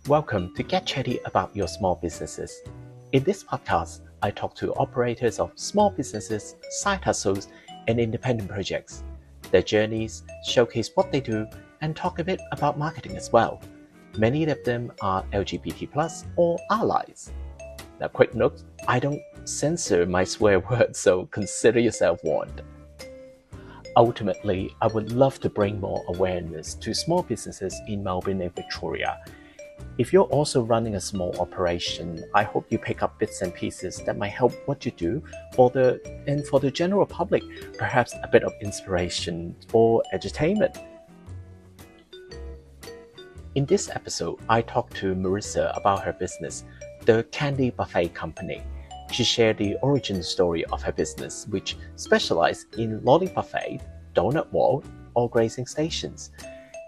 Welcome to Get Chatty about your small businesses. In this podcast, I talk to operators of small businesses, side hustles, and independent projects. Their journeys showcase what they do and talk a bit about marketing as well. Many of them are LGBT+ or allies. Now, quick note, I don't censor my swear words, so consider yourself warned. Ultimately, I would love to bring more awareness to small businesses in Melbourne and Victoria. If you're also running a small operation, I hope you pick up bits and pieces that might help what you do for the general public, perhaps a bit of inspiration or entertainment. In this episode, I talked to Marissa about her business, the Candy Buffet Company. She shared the origin story of her business, which specialized in lolly buffet, donut wall, or grazing stations,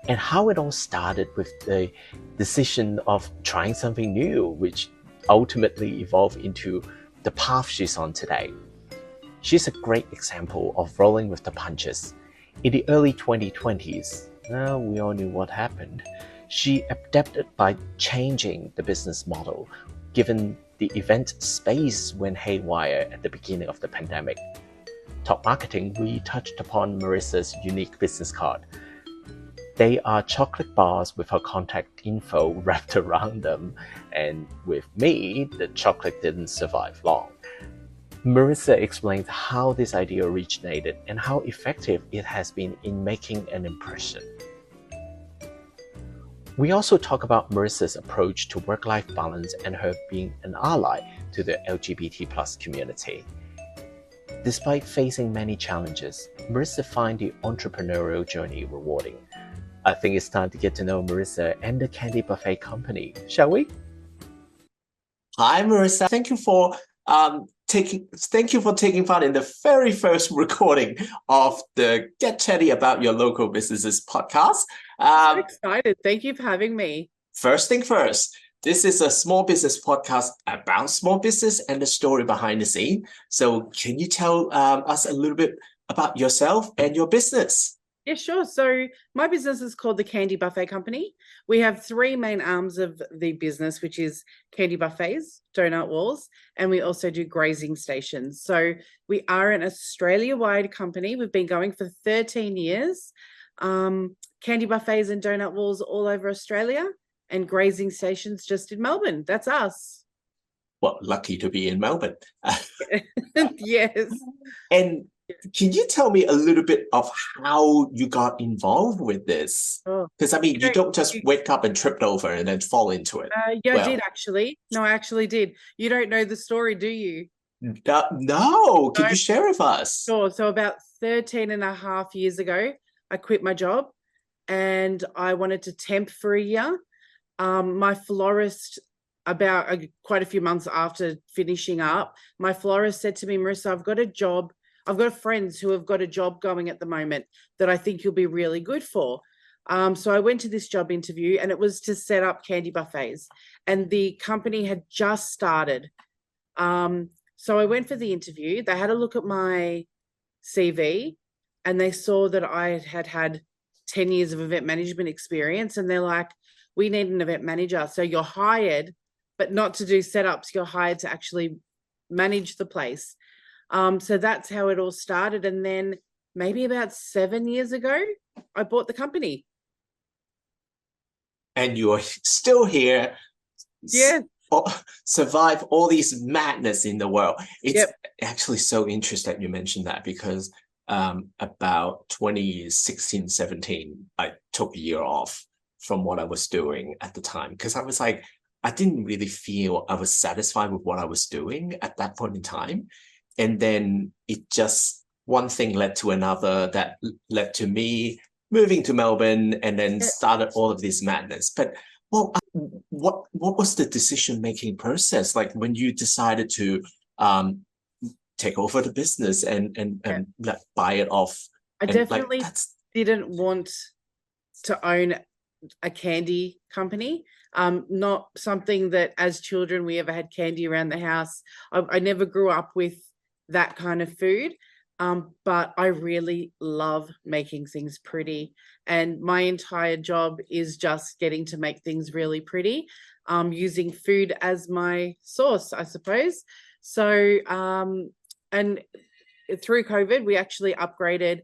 and how it all started with the decision of trying something new, which ultimately evolved into the path she's on today. She's a great example of rolling with the punches. In the early 2020s, we all knew what happened. She adapted by changing the business model, given the event space went haywire at the beginning of the pandemic. Talk marketing, we touched upon Marissa's unique business card. They are chocolate bars with her contact info wrapped around them, and with me, the chocolate didn't survive long. Marissa explains how this idea originated and how effective it has been in making an impression. We also talk about Marissa's approach to work-life balance and her being an ally to the LGBT+ community. Despite facing many challenges, Marissa finds the entrepreneurial journey rewarding. I think it's time to get to know Marissa and the Candy Buffet Company, shall we? Hi, Marissa. Thank you for taking part in the very first recording of the Get Chatty About Your Local Businesses podcast. I'm excited. Thank you for having me. First thing first, this is a small business podcast about small business and the story behind the scene. So can you tell us a little bit about yourself and your business? Yeah, sure. So my business is called the Candy Buffet Company. We have three main arms of the business, which is candy buffets, donut walls, and we also do grazing stations. So we are an Australia-wide company. We've been going for 13 years. Candy buffets and donut walls all over Australia, and grazing stations just in Melbourne. That's us. Well, lucky to be in Melbourne. Yes. And can you tell me a little bit of how you got involved with this? Because you don't just wake up and trip over and then fall into it. I did actually. No, I actually did. You don't know the story, do you? No. Can you share with us? Sure. So about 13 and a half years ago, I quit my job and I wanted to temp for a year. My florist, about quite a few months after finishing up, my florist said to me, Marissa, I've got a job. I've got friends who have got a job going at the moment that I think you'll be really good for. So I went to this job interview and it was to set up candy buffets, and the company had just started. So I went for the interview. They had a look at my CV and they saw that I had 10 years of event management experience, and they're like, we need an event manager. So you're hired, but not to do setups. You're hired to actually manage the place. So that's how it all started. And then maybe about 7 years ago, I bought the company. And you are still here. Yeah. Survive all these madness in the world. It's actually so interesting that you mentioned that, because about 2016, 17, I took a year off from what I was doing at the time, because I was like, I didn't really feel I was satisfied with what I was doing at that point in time. And then it just, one thing led to another that led to me moving to Melbourne, and then started all of this madness. But what was the decision-making process like when you decided to take over the business and buy it off? I definitely didn't want to own a candy company. Not something that as children we ever had candy around the house. I never grew up with that kind of food. But I really love making things pretty. And my entire job is just getting to make things really pretty, using food as my source, I suppose. So, and through COVID, we actually upgraded.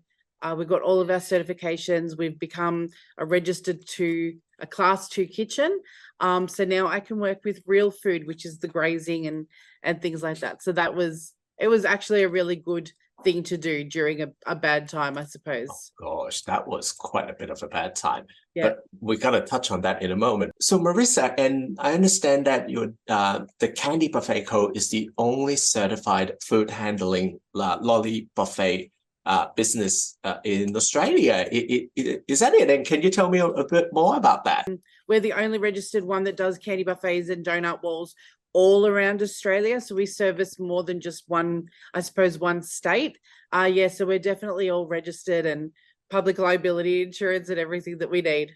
We got all of our certifications. We've become registered to a class 2 kitchen. So now I can work with real food, which is the grazing and things like that. So it was actually a really good thing to do during a bad time, I suppose. Oh gosh, that was quite a bit of a bad time. Yeah. But we're gonna touch on that in a moment. So Marissa, and I understand that your the Candy Buffet Co. is the only certified food handling lolly buffet business in Australia. Is that it? And can you tell me a bit more about that? We're the only registered one that does candy buffets and donut walls all around Australia. So we service more than just one, I suppose, one state. Yeah, so we're definitely all registered and public liability insurance and everything that we need.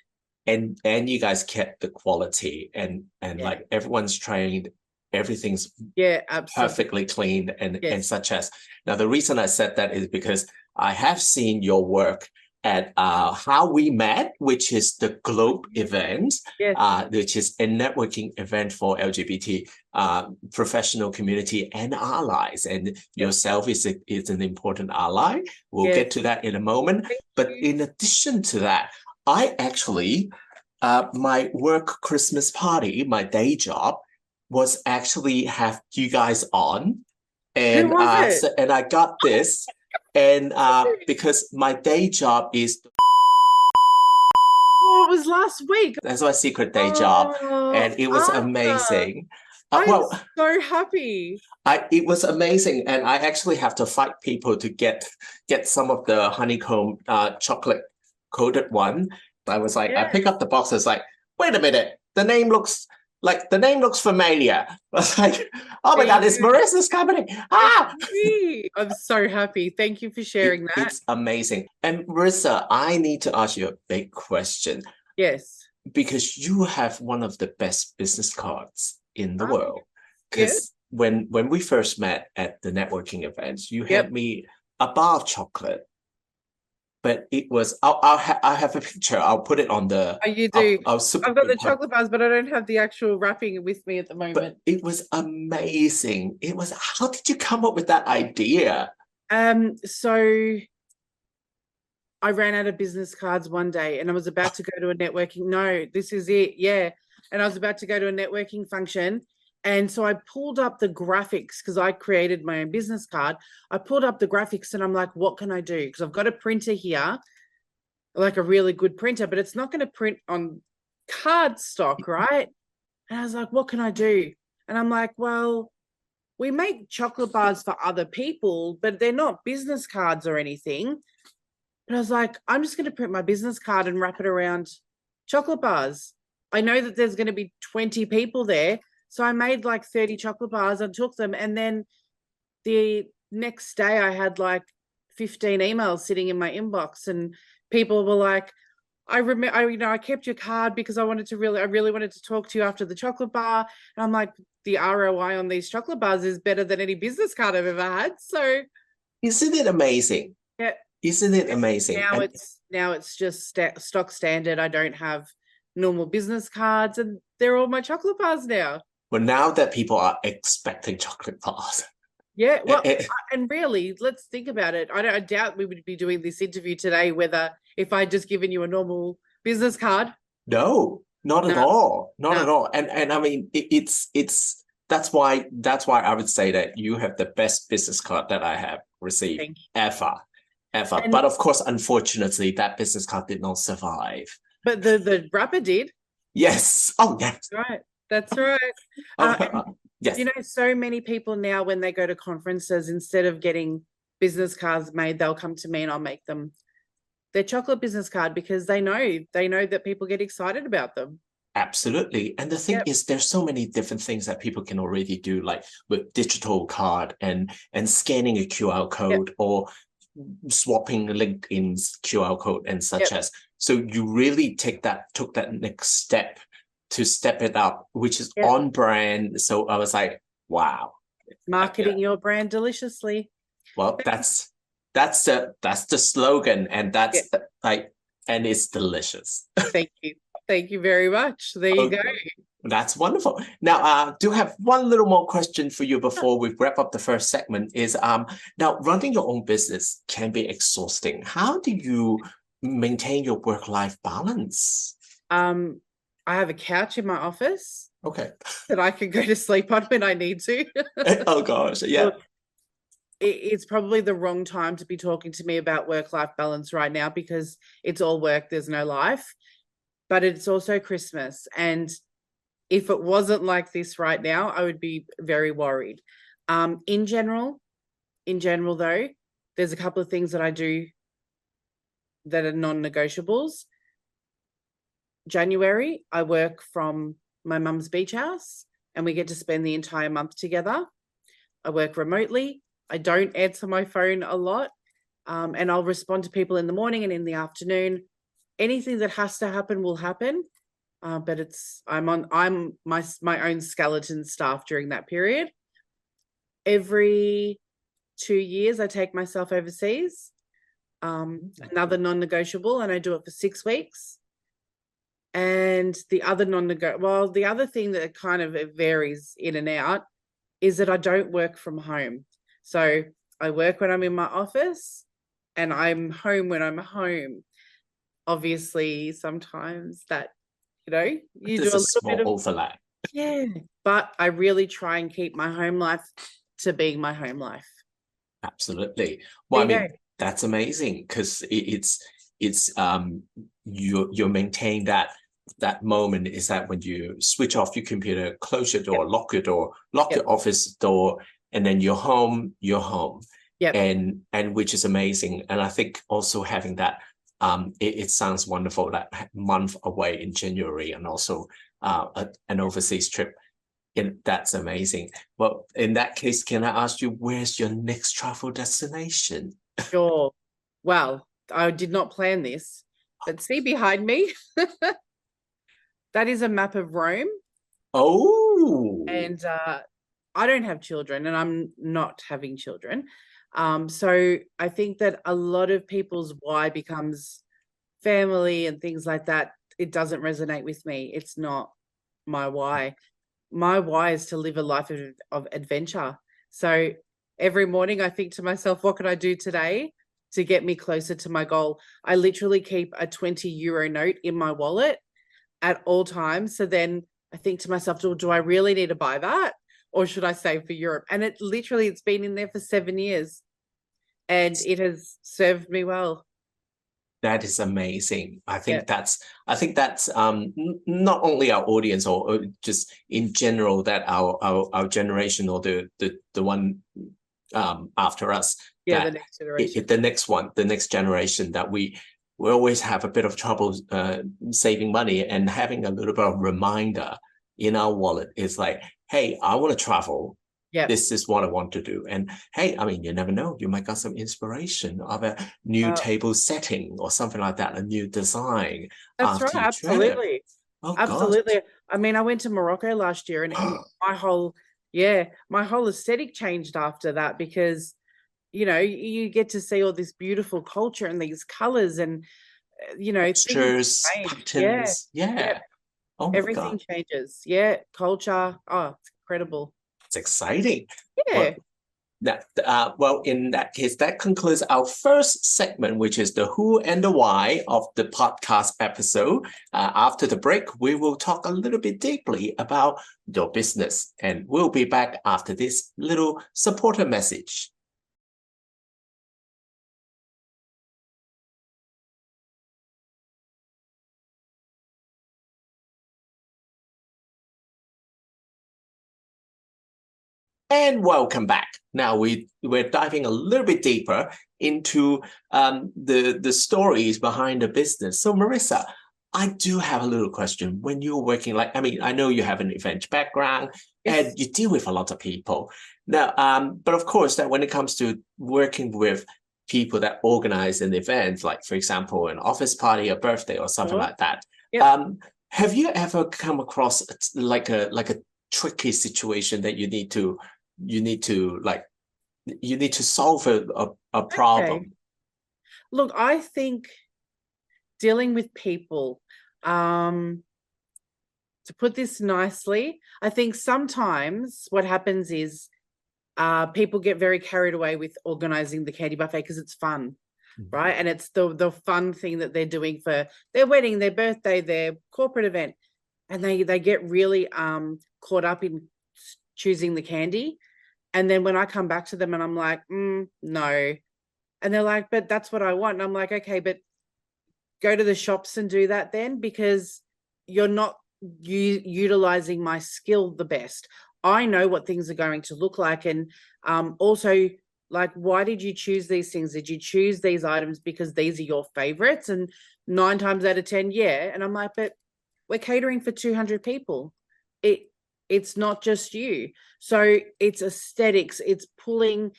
And you guys kept the quality and like everyone's trained, everything's absolutely perfectly clean and such as. Now the reason I said that is because I have seen your work at How We Met, which is the Globe event, which is a networking event for LGBT professional community and allies. And yourself is an important ally. We'll get to that in a moment. But in addition to that, I actually, my work Christmas party, my day job, was actually have you guys on. And and I got this. And because my day job is it was last week. That's my secret day job, and it was amazing. I'm so happy. It was amazing, and I actually have to fight people to get some of the honeycomb chocolate coated one. I was like, I pick up the box. I was like, wait a minute, the name looks familiar. I was like, oh my God, it's Marissa's company. I'm so happy. Thank you for sharing that. It's amazing. And Marissa, I need to ask you a big question. Yes. Because you have one of the best business cards in the world. Because when we first met at the networking events, you had me a bar of chocolate. But it was, I have a picture. I'll put it on the. Oh, you do. I've got the chocolate bars, but I don't have the actual wrapping with me at the moment. But it was amazing. It was. How did you come up with that idea? So I ran out of business cards one day, and I was about to go to a networking. No, this is it. Yeah, and I was about to go to a networking function. And so I pulled up the graphics because I created my own business card. I pulled up the graphics and I'm like, what can I do? Because I've got a printer here, like a really good printer, but it's not going to print on card stock, right? And I was like, what can I do? And I'm like, well, we make chocolate bars for other people, but they're not business cards or anything. And I was like, I'm just going to print my business card and wrap it around chocolate bars. I know that there's going to be 20 people there. So I made like 30 chocolate bars and took them. And then the next day I had like 15 emails sitting in my inbox and people were like, I remember, I kept your card because I really wanted to talk to you after the chocolate bar. And I'm like, the ROI on these chocolate bars is better than any business card I've ever had. So isn't it amazing? Yeah. Isn't it amazing? Now it's just stock standard. I don't have normal business cards and they're all my chocolate bars now. Well, now that people are expecting chocolate bars. Yeah, well, and really, let's think about it. I doubt we would be doing this interview today if I'd just given you a normal business card. No, not at all. Not at all. And I mean, that's why I would say that you have the best business card that I have received ever. But of course, unfortunately, that business card did not survive. But the wrapper did. Yes. Oh, yes. That's right. Yes. You know, so many people now when they go to conferences, instead of getting business cards made, they'll come to me and I'll make them their chocolate business card because they know that people get excited about them. Absolutely. And the thing is, there's so many different things that people can already do, like with digital card and scanning a QR code or swapping LinkedIn's QR code and such as. So you really took that next step to step it up, which is on brand. So I was like, wow. Marketing your brand deliciously. Well, that's that's the slogan, and Yeah. that's like, and it's delicious. Thank you. Thank you very much. There you go. That's wonderful. Now, do have one little more question for you before we wrap up the first segment. Is now running your own business can be exhausting. How do you maintain your work-life balance? I have a couch in my office Okay. that I can go to sleep on when I need to. Oh gosh, yeah. Look, it's probably the wrong time to be talking to me about work-life balance right now, because it's all work, there's no life. But it's also Christmas, and if it wasn't like this right now, I would be very worried. In general though, there's a couple of things that I do that are non-negotiables. January, I work from my mum's beach house, and we get to spend the entire month together. I work remotely. I don't answer my phone a lot, and I'll respond to people in the morning and in the afternoon. Anything that has to happen will happen, but I'm my own skeleton staff during that period. Every 2 years, I take myself overseas. Another non-negotiable, and I do it for 6 weeks. And the other the other thing that kind of it varies in and out is that I don't work from home. So I work when I'm in my office, and I'm home when I'm home. Obviously, sometimes that, you There's do a a little small bit of overlap. yeah, but I really try and keep my home life to being my home life. Absolutely. Well, I There you mean, go. that's amazing, because it's you maintain that moment is that when you switch off your computer, close your door, Yep. lock your door, lock Yep. your office door, and then you're home. Yep. And which is amazing. And I think also having that, it sounds wonderful, that month away in January, and also an overseas trip. And that's amazing. Well, in that case, can I ask you, where's your next travel destination? Sure. Well, I did not plan this, but see behind me, that is a map of Rome. Oh, And I don't have children, and I'm not having children. So I think that a lot of people's why becomes family and things like that. It doesn't resonate with me. It's not my why. My why is to live a life of adventure. So every morning I think to myself, what can I do today to get me closer to my goal? I literally keep a 20 euro note in my wallet at all times. So then I think to myself, do I really need to buy that, or should I save for Europe? And it's been in there for 7 years, and it has served me well. that is amazing. I think Yeah. that's not only our audience, or just in general, that our generation, or the one after us, Yeah, that the next generation. the next generation, that we always have a bit of trouble saving money, and having a little bit of reminder in our wallet is like, hey, I want to travel. Yeah. This is what I want to do. And hey, I mean, you never know, you might got some inspiration of a new table setting or something like that, a new design. That's right. Absolutely. Oh Absolutely. gosh. I mean, I went to Morocco last year, and my whole aesthetic changed after that, because you get to see all this beautiful culture and these colors, and Textures, things change. patterns. Yeah. Oh my Everything God. changes. Yeah, culture. Oh, it's incredible. It's exciting. Yeah. Well, in that case, that concludes our first segment, which is the who and the why of the podcast episode. After the break, we will talk a little bit deeply about your business, and we'll be back after this little supporter message. And welcome back. Now we're diving a little bit deeper into the stories behind the business. So Marissa, I do have a little question. When you're working, like, I mean, I know you have an event background, Yes. and you deal with a lot of people. Now, but of course, that when it comes to working with people that organize an event, like for example, an office party, a birthday, or something like that, have you ever come across like a tricky situation that you need to like you need to solve a Okay. problem. Look, I think dealing with people, to put this nicely, I think sometimes what happens is people get very carried away with organizing the candy buffet because it's fun, right? And it's the fun thing that they're doing for their wedding, their birthday, their corporate event. And they get really caught up in choosing the candy. And then when I come back to them and I'm like, no. And they're like, but that's what I want. And I'm like, okay, but go to the shops and do that then, because you're not utilizing my skill the best. I know what things are going to look like. And also, like, why did you choose these things? Did you choose these items because these are your favorites? And 9 times out of 10, yeah. And I'm like, but we're catering for 200 people. It's not just you. So it's aesthetics. It's pulling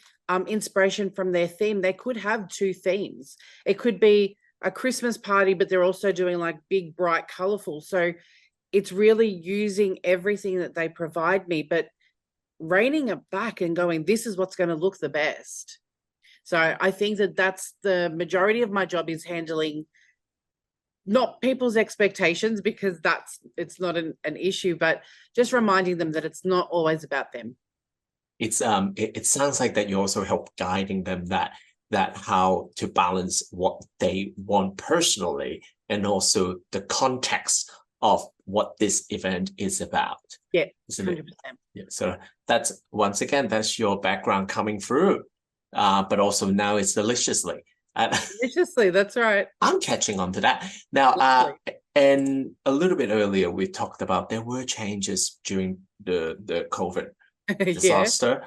inspiration from their theme. They could have 2 themes. It could be a Christmas party, but they're also doing like big, bright, colorful. So it's really using everything that they provide me, but reining it back and going, this is what's going to look the best. So I think that that's the majority of my job, is handling not people's expectations, because it's not an issue, but just reminding them that it's not always about them. It sounds like that you also help guiding them that how to balance what they want personally and also the context of what this event is about. Yeah, isn't 100%. it? Yeah. So that's, once again, that's your background coming through. But also now it's deliciously. Deliciously, that's right. I'm catching on to that. Now, and a little bit earlier, we talked about there were changes during the COVID disaster,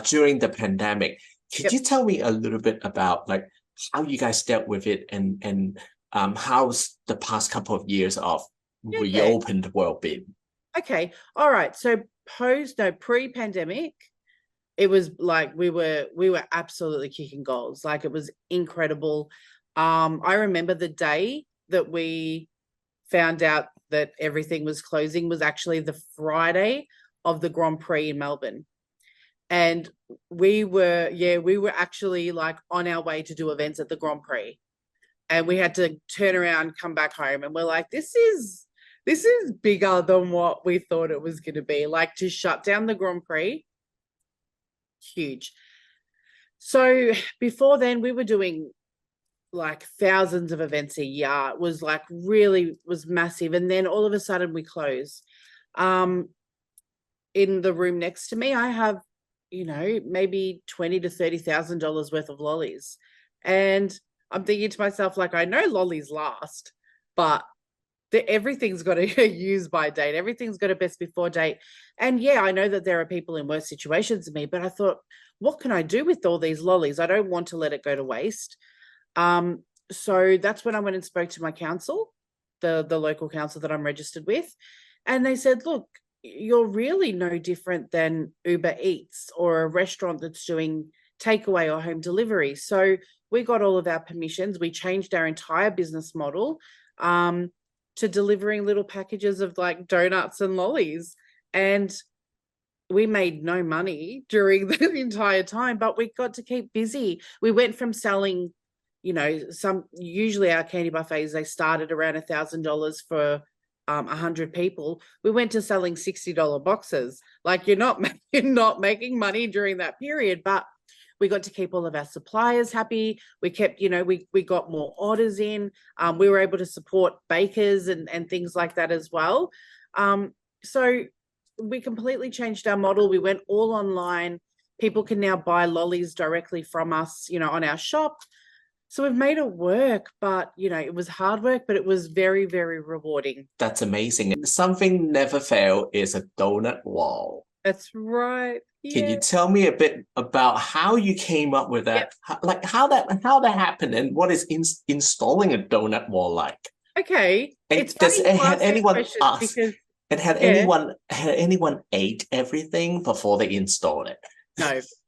during the pandemic. Could you tell me a little bit about like how you guys dealt with it, and how's the past couple of years of reopened world been? Okay. All right. So pre-pandemic, it was like we were absolutely kicking goals. Like, it was incredible. I remember the day that we found out that everything was closing was actually the Friday of the Grand Prix in Melbourne. And we were actually like on our way to do events at the Grand Prix. And we had to turn around, come back home. And we're like, this is bigger than what we thought it was going to be. Like, to shut down the Grand Prix, huge. So before then, we were doing like thousands of events a year. It was like really was massive. And then all of a sudden we close. In the room next to me, I have, maybe $20,000 to $30,000 worth of lollies. And I'm thinking to myself, like, I know lollies last, but everything's got a use by date. Everything's got a best before date. And yeah, I know that there are people in worse situations than me, but I thought, what can I do with all these lollies? I don't want to let it go to waste. So that's when I went and spoke to my council, the local council that I'm registered with. And they said, look, you're really no different than Uber Eats or a restaurant that's doing takeaway or home delivery. So we got all of our permissions. We changed our entire business model to delivering little packages of like donuts and lollies. And we made no money during the entire time, but we got to keep busy. We went from selling, usually our candy buffets, they started around $1,000 for 100 people. We went to selling $60 boxes. Like, you're not making money during that period, but we got to keep all of our suppliers happy. We kept, we got more orders in. We were able to support bakers and things like that as well. So we completely changed our model. We went all online. People can now buy lollies directly from us, on our shop. So we've made it work, but, it was hard work, but it was very, very rewarding. That's amazing. Something never fail is a donut wall. That's right. Yeah. Can you tell me a bit about how you came up with that? Like how that happened, and what is installing a donut wall like? Okay. And it's funny had anyone asked? Because, and had anyone ate everything before they installed it?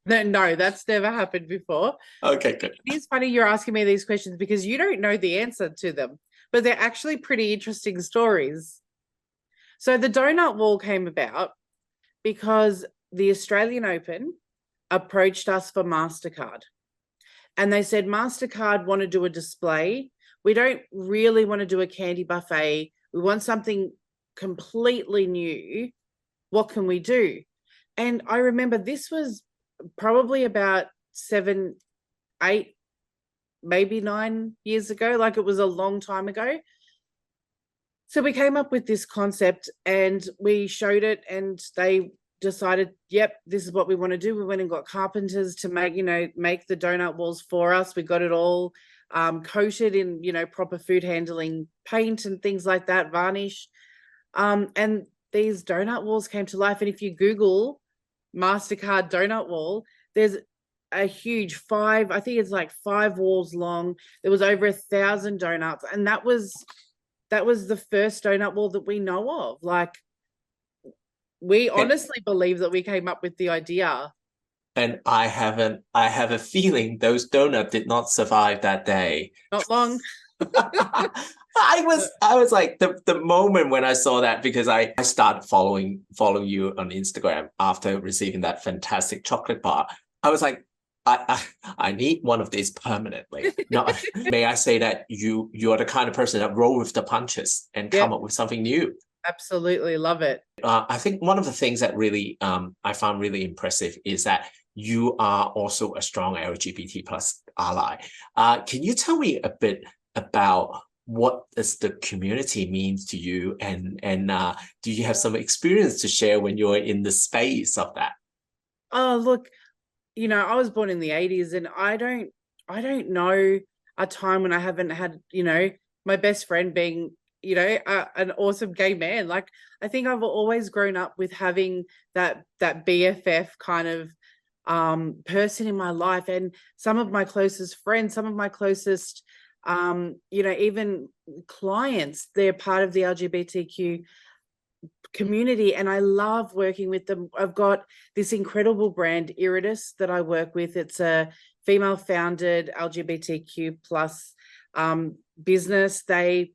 No, that's never happened before. Okay, good. It's funny you're asking me these questions because you don't know the answer to them, but they're actually pretty interesting stories. So the donut wall came about because the Australian Open approached us for MasterCard. And they said, MasterCard want to do a display. We don't really want to do a candy buffet. We want something completely new. What can we do? And I remember this was probably about 7, 8, maybe 9 years ago. Like, it was a long time ago. So we came up with this concept and we showed it, and they decided, yep, this is what we want to do. We went and got carpenters to make the donut walls for us. We got it all coated in, proper food handling paint and things like that, varnish. And these donut walls came to life. And if you Google MasterCard donut wall, there's a huge 5 walls long. There was over 1,000 donuts. And that was the first donut wall that we know of. Like, we honestly believe that we came up with the idea. And I have a feeling those donuts did not survive that day. Not long. I was like, the moment when I saw that, because I started following you on Instagram after receiving that fantastic chocolate bar. I was like, I need one of these permanently. No, may I say that you are the kind of person that roll with the punches and come up with something new. Absolutely love it. I think one of the things that really I found really impressive is that you are also a strong LGBT plus ally. Can you tell me a bit about what does the community means to you, and do you have some experience to share when you're in the space of that? Oh, look, I was born in the 80s, and I don't know a time when I haven't had, my best friend being, an awesome gay man. Like, I think I've always grown up with having that BFF kind of person in my life, and some of my closest friends, some of my closest even clients, they're part of the LGBTQ community, and I love working with them. I've got this incredible brand, Iridis, that I work with. It's a female founded LGBTQ plus business. They,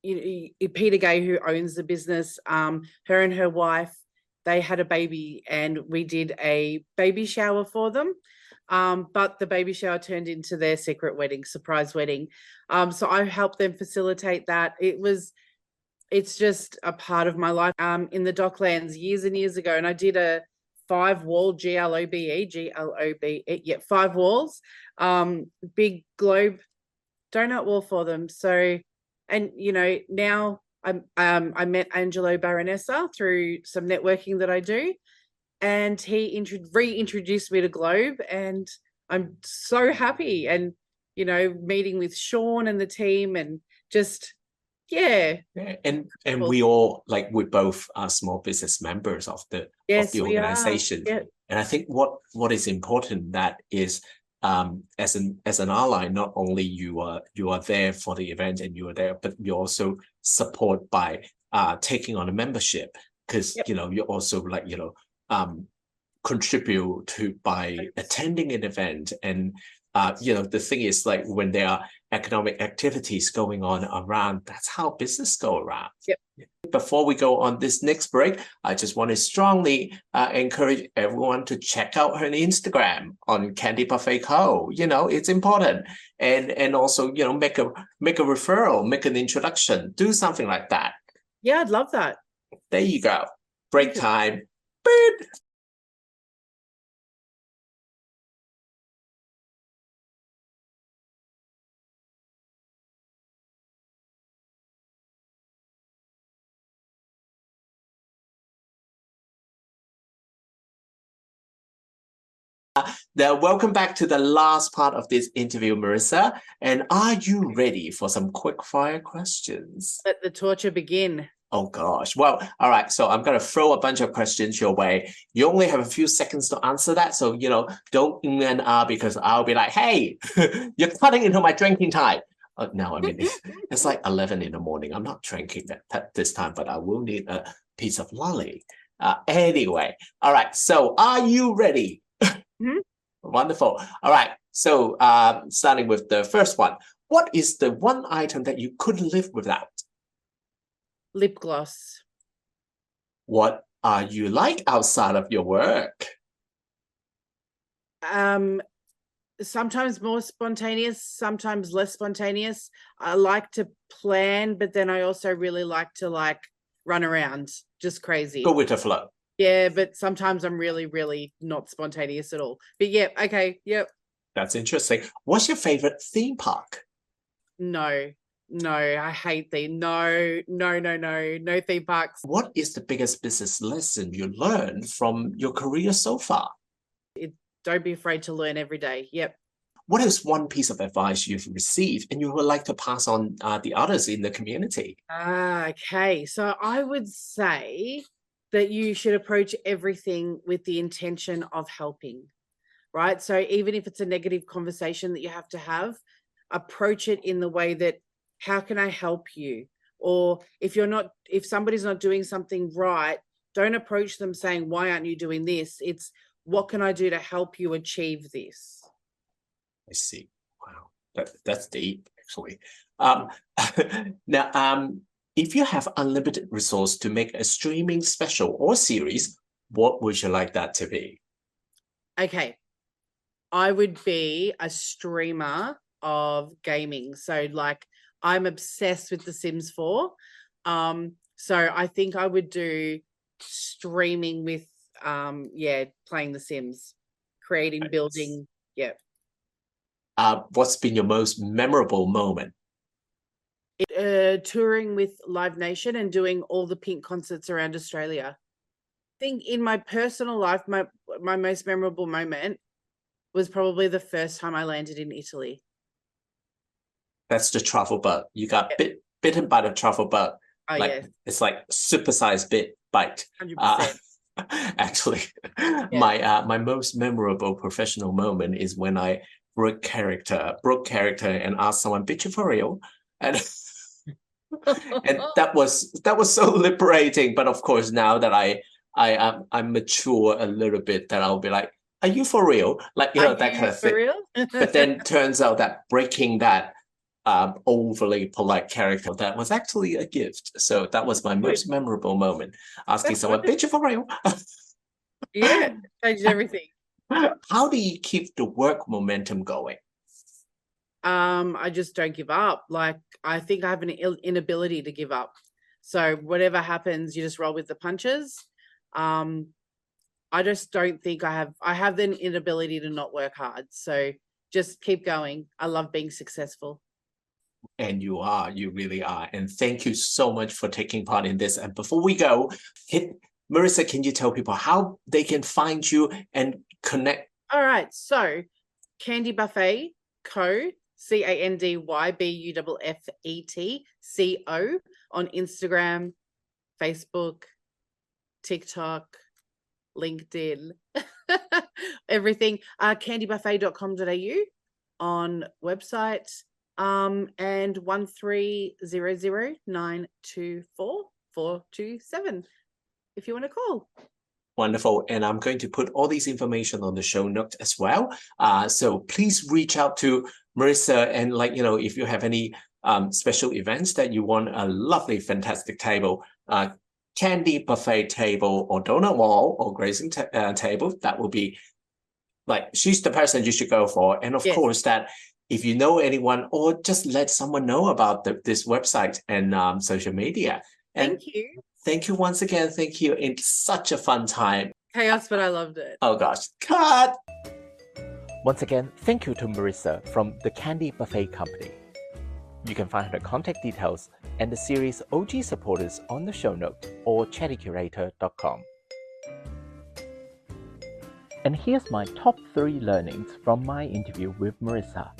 Peter Gay, who owns the business, her and her wife, they had a baby, and we did a baby shower for them. But the baby shower turned into their secret wedding, surprise wedding. So I helped them facilitate that. It's just a part of my life. In the Docklands years and years ago, and I did a 5-wall GLOBE, 5 walls, big globe donut wall for them. So, and now I met Angelo Baronessa through some networking that I do, and he reintroduced me to Globe, and I'm so happy. And meeting with Sean and the team, and just and we all, like, we both are small business members of the organization. And I think what is important, that is, as an ally, not only you are there for the event and you are there, but you also support by taking on a membership, because you also, like, contribute to by attending an event. And the thing is, like, when there are economic activities going on around, that's how business go around. Before we go on this next break, I just want to strongly encourage everyone to check out her Instagram on Candy Buffet Co. It's important, and also make a referral, make an introduction, do something like that. Yeah, I'd love that. There you go. Break time. Beep. Welcome back to the last part of this interview, Marissa. And are you ready for some quick fire questions? Let the torture begin. Oh gosh. Well, all right. So I'm going to throw a bunch of questions your way. You only have a few seconds to answer that. So, don't and because I'll be like, hey, you're cutting into my drinking time. No, I mean, it's like 11 in the morning. I'm not drinking that this time, but I will need a piece of lolly. Anyway. All right. So are you ready? Mm-hmm. Wonderful. All right. So starting with the first one. What is the one item that you couldn't live without? Lip gloss. What are you like outside of your work? Sometimes more spontaneous, sometimes less spontaneous. I like to plan, but then I also really like to run around just crazy. Go with the flow. Yeah, but sometimes I'm really, really not spontaneous at all. But yeah, okay, yep. That's interesting. What's your favorite theme park? No, I hate theme. No theme parks. What is the biggest business lesson you learned from your career so far? Don't be afraid to learn every day. Yep. What is one piece of advice you've received and you would like to pass on the others in the community? Okay, so I would say that you should approach everything with the intention of helping, right? So even if it's a negative conversation that you have to have, approach it in the way that, how can I help you? Or if somebody's not doing something right, don't approach them saying, why aren't you doing this? It's, what can I do to help you achieve this? I see. Wow, that's deep, actually. Now, if you have unlimited resource to make a streaming special or series, what would you like that to be? Okay, I would be a streamer of gaming. So I'm obsessed with The Sims 4. So I think I would do streaming with playing The Sims, creating, building. Yeah. What's been your most memorable moment? Touring with Live Nation and doing all the Pink concerts around Australia. I think in my personal life, my most memorable moment was probably the first time I landed in Italy. That's the truffle bug. You got bitten by the truffle bug. Oh, yeah. It's like supersized bite. 100%. Actually, my most memorable professional moment is when I broke character and asked someone, "Bitch, you for real?" And and that was so liberating. But of course, now that I'm mature a little bit, that I'll be like, "Are you for real?" Like, that kind of thing. For real? But then turns out that breaking that overly polite character, that was actually a gift. So that was my most memorable moment, asking someone, "Bitch, you for real?" Yeah, changed everything. How do you keep the work momentum going? I just don't give up. I think I have an inability to give up. So whatever happens, you just roll with the punches. I just don't think I have the inability to not work hard. So just keep going. I love being successful. And you really are. And thank you so much for taking part in this. And before we go, Marissa, can you tell people how they can find you and connect? All right. So Candy Buffet Co. CandyBuffetCo on Instagram, Facebook, TikTok, LinkedIn, everything. Candybuffet.com.au on website, and 1300924427 if you want to call. Wonderful. And I'm going to put all these information on the show notes as well. So please reach out to Marissa, and if you have any special events that you want a lovely, fantastic table, candy buffet table or donut wall or grazing table, that will be she's the person you should go for. And of course, that if you know anyone, or just let someone know about this website and social media. And thank you. Thank you once again. Thank you. It's such a fun time. Chaos, but I loved it. Oh gosh, cut! Once again, thank you to Marissa from the Candy Buffet Company. You can find her contact details and the series OG supporters on the show note or chattycurator.com. And here's my top 3 learnings from my interview with Marissa.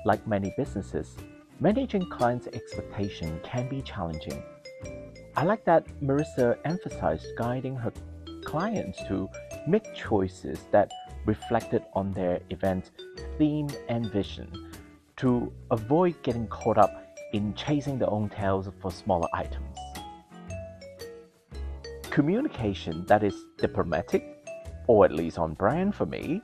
Like many businesses, managing clients' expectation can be challenging. I like that Marissa emphasized guiding her clients to make choices that reflected on their event theme and vision, to avoid getting caught up in chasing their own tails for smaller items. Communication that is diplomatic, or at least on brand for me,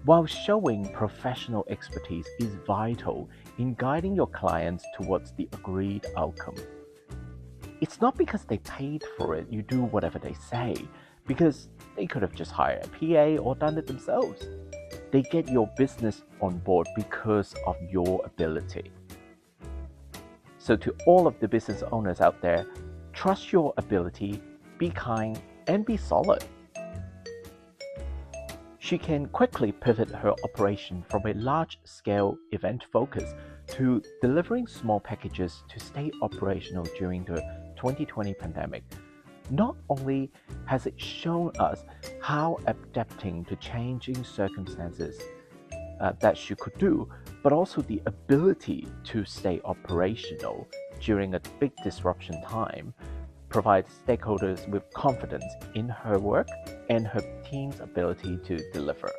while showing professional expertise is vital in guiding your clients towards the agreed outcome. It's not because they paid for it you do whatever they say, because they could have just hired a PA or done it themselves. They get your business on board because of your ability. So to all of the business owners out there, trust your ability, be kind, and be solid. She can quickly pivot her operation from a large-scale event focus to delivering small packages to stay operational during the 2020 pandemic. Not only has it shown us how adapting to changing circumstances that she could do, but also the ability to stay operational during a big disruption time provides stakeholders with confidence in her work and her team's ability to deliver.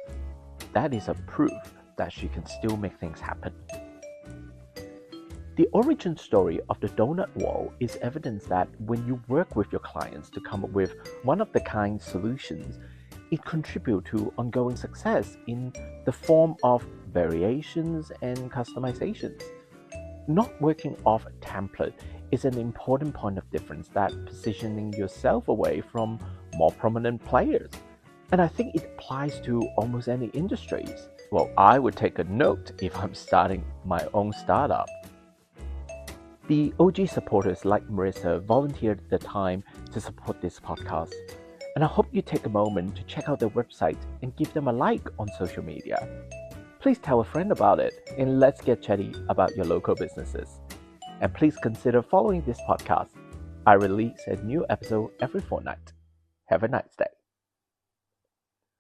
That is a proof that she can still make things happen. The origin story of the donut wall is evidence that when you work with your clients to come up with one-of-the-kind solutions, it contributes to ongoing success in the form of variations and customizations. Not working off a template is an important point of difference that positioning yourself away from more prominent players. And I think it applies to almost any industries. Well, I would take a note if I'm starting my own startup. The OG supporters like Marissa volunteered the time to support this podcast. And I hope you take a moment to check out their website and give them a like on social media. Please tell a friend about it and let's get chatty about your local businesses. And please consider following this podcast. I release a new episode every fortnight. Have a nice day.